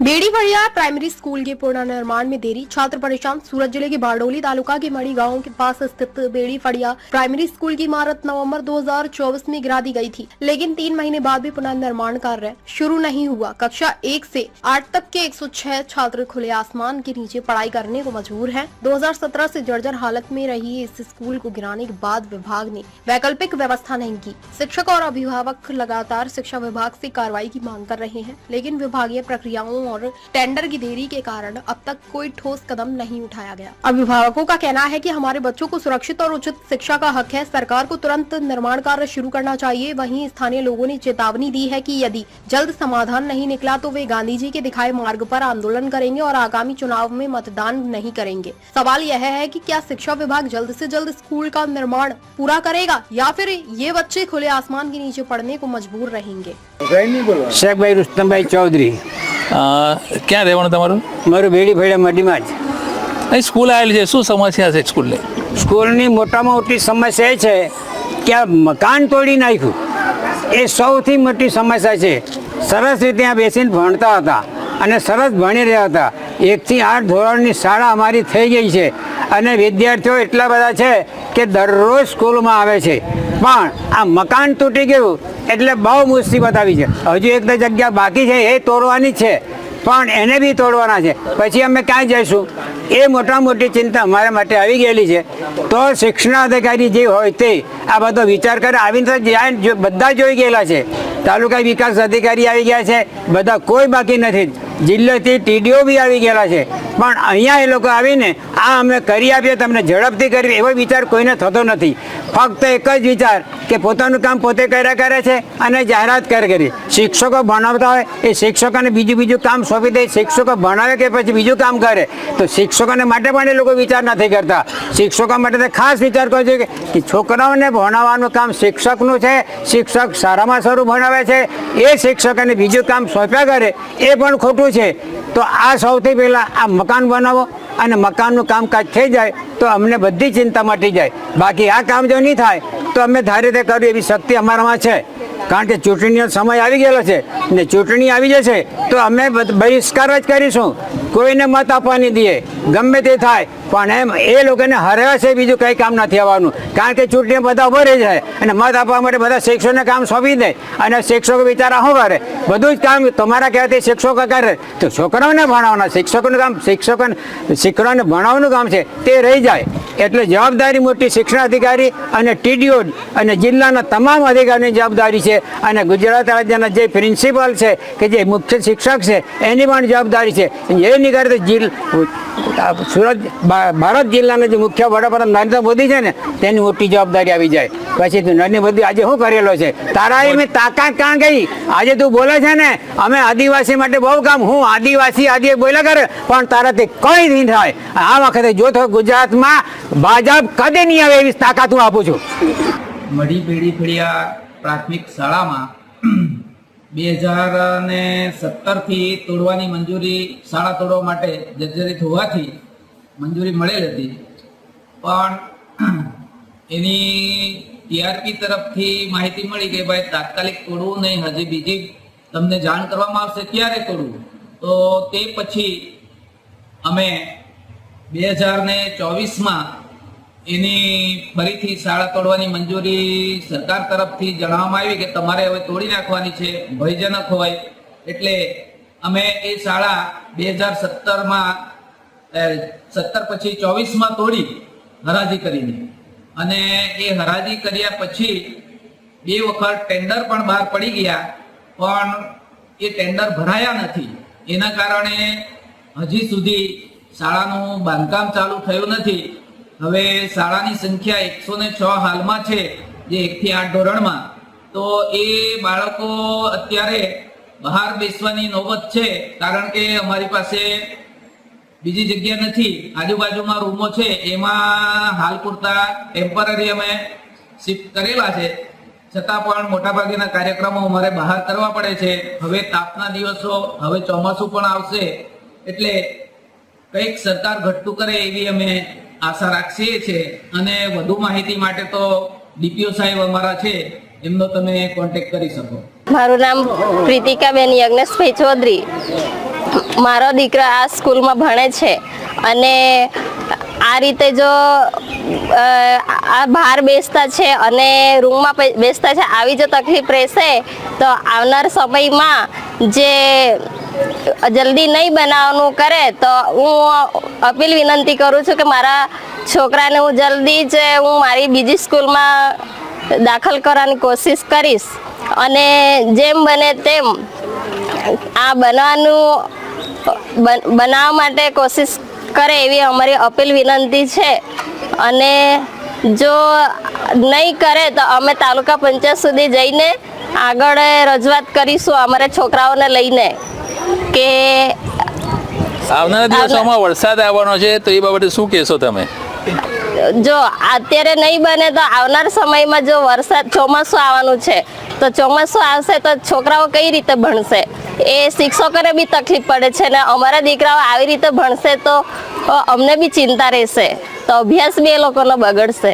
बेड़ी फड़िया primary school के पुनर्निर्माण में देरी, छात्र परेशान। सूरत जिले के बारडोली तालुका के मड़ी गांव के पास स्थित बेड़ी फड़िया प्राइमरी स्कूल की इमारत नवंबर 2024 में गिरा दी गई थी, लेकिन 3 महीने बाद भी पुनर्निर्माण कार्य शुरू नहीं हुआ। कक्षा 1 से 8 तक के 106 छात्र खुले आसमान के नीचे पढ़ाई करने को मजबूर हैं। 2017 से जर्जर हालत में रही इस स्कूल को गिराने के बाद विभाग ने वैकल्पिक व्यवस्था नहीं की। शिक्षक और अभिभावक लगातार शिक्षा विभाग से कार्रवाई की मांग कर रहे हैं, लेकिन विभागीय प्रक्रियाओं और टेंडर की देरी के कारण अब तक कोई ठोस कदम नहीं उठाया गया। अभिभावकों का कहना है कि हमारे बच्चों को सुरक्षित और उचित शिक्षा का हक है, सरकार को तुरंत निर्माण कार्य शुरू करना चाहिए। वहीं स्थानीय लोगों ने चेतावनी दी है कि यदि जल्द समाधान नहीं निकला तो वे गांधी जी के दिखाए मार्ग पर आंदोलन करेंगे और आगामी चुनाव में मतदान नहीं करेंगे। सवाल यह है कि क्या शिक्षा विभाग जल्द से जल्द स्कूल का निर्माण पूरा करेगा या फिर ये बच्चे खुले आसमान के नीचे पढ़ने को मजबूर रहेंगे। शेख भाई रुस्तम भाई चौधरी। ક્યાં રહેવાનું તમારું? મારું બેડી ફળિયા મડીમાં જ. અહીં સ્કૂલ આવેલી છે, શું સમસ્યા છે સ્કૂલની? સ્કૂલની મોટામાં મોટી સમસ્યા એ છે કે આ મકાન તોડી નાખ્યું, એ સૌથી મોટી સમસ્યા છે. સરસ રીતે ત્યાં બેસીને ભણતા હતા અને સરસ ભણી રહ્યા હતા. 1 થી 8 ધોરણની શાળા અમારી થઈ ગઈ છે અને વિદ્યાર્થીઓ એટલા બધા છે કે દરરોજ સ્કૂલમાં આવે છે, પણ આ મકાન તૂટી ગયું એટલે બહુ મુસીબત આવી છે. હજુ એક જગ્યા બાકી છે, એ તોડવાની છે, પણ એને બી તોડવાના છે. પછી અમે ક્યાં જઈશું? એ મોટા મોટી ચિંતા અમારા માટે આવી ગયેલી છે. તો શિક્ષણાધિકારી જે હોય તે આ બધો વિચાર કરે. આવીને બધા જોઈ ગયેલા છે. તાલુકા વિકાસ અધિકારી આવી ગયા છે, બધા કોઈ બાકી નથી. જિલ્લાથી ટીડીઓ બી આવી ગયેલા છે, પણ અહીંયા એ લોકો આવીને આ અમે કરી આપીએ, તમને ઝડપથી કરી, એવો વિચાર કોઈને થતો નથી. ફક્ત એક જ વિચાર કે પોતાનું કામ પોતે કર્યા કરે છે અને જાહેરાત કરી. શિક્ષકો ભણાવતા હોય એ શિક્ષકોને બીજું કામ સોંપી દે. શિક્ષકો ભણાવે કે પછી બીજું કામ કરે, તો શિક્ષકોને માટે પણ એ લોકો વિચાર નથી કરતા. શિક્ષકો માટે ખાસ વિચાર કરવો જોઈએ કે છોકરાઓને ભણાવવાનું કામ શિક્ષકનું છે. શિક્ષક સારામાં સારું ભણાવે છે, એ શિક્ષકોને બીજું કામ સોંપ્યા કરે એ પણ ખોટું છે. તો આ સૌથી પહેલાં આ મકાન બનાવો અને મકાનનું કામકાજ થઈ જાય તો અમને બધી ચિંતા મટી જાય. બાકી આ કામ જો નહીં થાય તો અમે ધારે તે કર્યું એવી શક્તિ અમારામાં છે. કારણ કે ચૂંટણીનો સમય આવી ગયેલો છે ને ચૂંટણી આવી જશે તો અમે બહિષ્કાર જ કરીશું. કોઈને મત આપવા નહીં દઈએ, ગમે તે થાય, પણ એમ એ લોકોને હરાવે છે, બીજું કંઈ કામ નથી આવવાનું. કારણ કે ચૂંટણી બધા ઉભો રહી જાય અને મત આપવા માટે બધા શિક્ષકોને કામ સોંપી દે અને શિક્ષકો બિચારા શું કરે? બધું જ કામ તમારા કહેવાથી શિક્ષકો કરે. તો છોકરાઓને ભણાવવાના શિક્ષકોનું કામ, શિક્ષકોને ભણાવવાનું કામ છે તે રહી જાય. એટલે જવાબદારી મોટી શિક્ષણાધિકારી અને ટીડીઓ અને જિલ્લાના તમામ અધિકારીની જવાબદારી છે. અને ગુજરાત રાજ્યના જે પ્રિન્સિપાલ છે કે જે મુખ્ય શિક્ષક છે એની પણ જવાબદારી છે. એ નહીં કરે તો સુરત ભારત જિલ્લાના જે મુખ્ય વડાપ્રધાન નરેન્દ્ર મોદી છે ને તેની મોટી જવાબદારી આવી જાય. પછી તું નરેન્દ્ર મોદી આજે શું કરેલો છે? તારા એમ તાકાત ક્યાં ગઈ? આજે તું બોલે છે ને અમે આદિવાસી માટે બહુ કામ, હું આદિવાસી બોલ્યા કરે, પણ તારાથી કંઈ નહીં થાય. આ વખતે જો તો ગુજરાતમાં ભાજપ કદી નહીં આવે એવી તાકાત હું આપું છું. મઢી બેડી ફળિયા પ્રાથમિક શાળામાં 2017 થી તોડવાની મંજૂરી, શાળા તોડવા માટે જર્જરિત હોવાથી મંજૂરી મળેલ હતી, પણ એની ટીઆરપી તરફથી માહિતી મળી કે ભાઈ તાત્કાલિક તોડવું નહીં, હજી બીજી તમને જાણ કરવામાં આવશે ક્યારે તોડવું. તો તે પછી અમે 2024માં એની ફરીથી શાળા તોડવાની મંજૂરી સરકાર તરફથી જણાવવામાં આવી કે તમારે હવે તોડી નાખવાની છે, ભયજનક હોય. એટલે અમે એ શાળા 2017 પછી 24માં તોડી હરાજી કરીને, અને એ હરાજી કર્યા પછી 2 વખત ટેન્ડર પણ બહાર પડી ગયા, પણ એ ટેન્ડર ભરાયા નથી. એના કારણે હજી સુધી શાળાનું બાંધકામ ચાલુ થયું નથી. હવે શાળાની સંખ્યા 106 હાલમાં છે, જે 1 થી 8 ધોરણમાં. તો એ બાળકો અત્યારે બહાર બેસવાની નોબત છે, કારણ કે અમારી પાસે બીજી જગ્યા નથી. આજુબાજુમાં રૂમો છે, એમાં હાલ પૂરતા ટેમ્પરરી અમે શિફ્ટ કરેલા છે, છતાં પણ મોટાભાગના કાર્યક્રમો અમારે બહાર કરવા પડે છે. હવે તાપના દિવસો, હવે ચોમાસું પણ આવશે, એટલે કંઈક સરકાર ઘટતું કરે એવી અમે આશા રાખીએ છીએ. અને વધુ માહિતી માટે તો ડીપીઓ સાહેબ અમારા છે, એમનો તમે કોન્ટેક્ટ કરી શકો. મારું નામ પ્રીતિકાબેન યજ્ઞેશભાઈ ચૌધરી. મારો દીકરો આ સ્કૂલમાં ભણે છે અને આ રીતે જો આ બહાર બેસતા છે અને રૂમમાં બેસતા છે, આવી જો તકલીફ રહેશે તો આવનાર સમયમાં જે જલ્દી નહીં બનાવવાનું કરે તો હું અપીલ વિનંતી કરું છું કે મારા છોકરાને હું જલ્દી જ મારી બીજી સ્કૂલમાં દાખલ કરવાની કોશિશ કરીશ અને જેમ બને તેમ આ બનાવવા માટે કોશિશ કરે એવી અમારી અપીલ વિનંતી છે. અને જો નહીં કરે તો અમે તાલુકા પંચાયત સુધી જઈને આગળ રજૂઆત કરીશું અમારા છોકરાઓને લઈને કે આવનારા દિવસોમાં વરસાદ આવવાનો છે તો એ બાબતે શું કહેશો તમે? જો અત્યારે નહીં બને તો આવનાર સમયમાં જો ચોમાસું આવવાનું છે તો ચોમાસું આવશે તો છોકરાઓ કઈ રીતે ભણશે? એ શિક્ષકોને બી તકલીફ પડે છે ને અમારા દીકરાઓ આવી રીતે ભણશે તો અમને બી ચિંતા રહેશે, તો અભ્યાસ બી એ લોકોનો બગડશે.